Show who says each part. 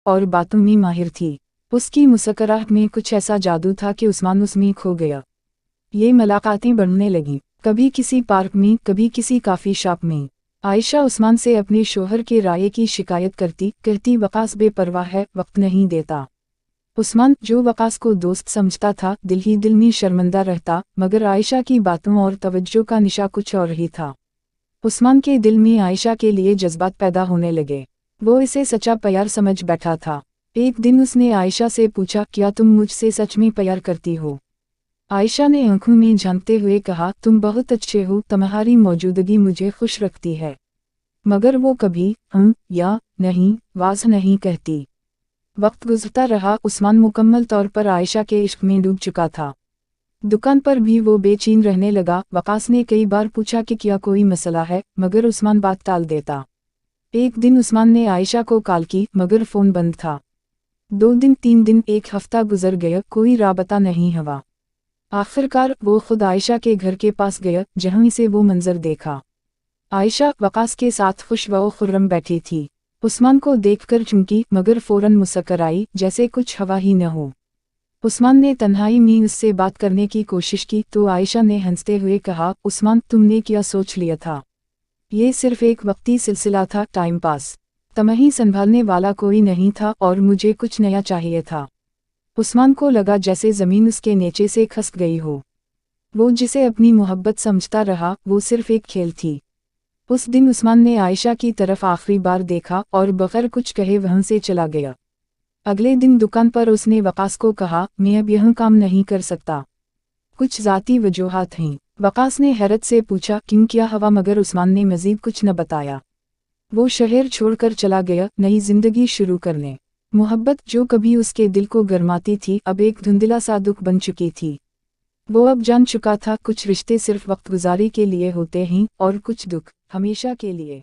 Speaker 1: और बातों में माहिर थी। उसकी मुस्कुराहट में कुछ ऐसा जादू था कि उस्मान उसमें खो गया। ये मुलाकातें बढ़ने लगीं, कभी किसी पार्क में, कभी किसी कॉफ़ी शॉप में। आयशा उस्मान से अपने शोहर के राय की शिकायत कहती वकास बेपरवाह है, वक्त नहीं देता। उस्मान, जो वकास को दोस्त समझता था, दिल ही दिल में शर्मिंदा रहता, मगर आयशा की बातों और तवज्जो का निशा कुछ और ही था। उस्मान के दिल में आयशा के लिए जज्बात पैदा होने लगे। वो इसे सच्चा प्यार समझ बैठा था। एक दिन उसने आयशा से पूछा, क्या तुम मुझसे सच में प्यार करती हो? आयशा ने आंखों में झांकते हुए कहा, तुम बहुत अच्छे हो, तुम्हारी मौजूदगी मुझे खुश रखती है। मगर वो कभी या नहीं वाज नहीं कहती। वक्त गुजरता रहा, उस्मान मुकम्मल तौर पर आयशा के इश्क में डूब चुका था। दुकान पर भी वो बेचैन रहने लगा। वकास ने कई बार पूछा कि क्या कोई मसला है, मगर उस्मान बात टाल देता। एक दिन उस्मान ने आयशा को कॉल की, मगर फ़ोन बंद था। 2 दिन, 3 दिन, 1 हफ्ता गुजर गया, कोई राबता नहीं हुआ। आखिरकार वो खुद आयशा के घर के पास गया, जहाँ से वो मंजर देखा। आयशा वकास के साथ खुश व खुर्रम बैठी थी। उस्मान को देखकर चमकी, मगर फौरन मुस्कुराई, जैसे कुछ हवा ही न हो। उस्मान ने तन्हाई में उससे बात करने की कोशिश की तो आयशा ने हंसते हुए कहा, उस्मान, तुमने क्या सोच लिया था? ये सिर्फ एक वक्ती सिलसिला था, टाइम पास। तुम्हें संभालने वाला कोई नहीं था और मुझे कुछ नया चाहिए था। उस्मान को लगा जैसे ज़मीन उसके नीचे से खसक गई हो। वो जिसे अपनी मोहब्बत समझता रहा, वो सिर्फ एक खेल थी। उस दिन उस्मान ने आयशा की तरफ आखिरी बार देखा और बगैर कुछ कहे वहाँ से चला गया। अगले दिन दुकान पर उसने वकास को कहा, मैं अब यह काम नहीं कर सकता, कुछ ज़ाती वजूहात थीं। वकास ने हैरत से पूछा, क्यों, क्या हवा? मगर उस्मान ने मज़ीद कुछ न बताया। वो शहर छोड़कर चला गया, नई जिंदगी शुरू करने। मोहब्बत जो कभी उसके दिल को गरमाती थी, अब एक धुंधला सा दुख बन चुकी थी। वो अब जान चुका था, कुछ रिश्ते सिर्फ वक्त गुजारी के लिए होते हैं और कुछ दुख हमेशा के लिए।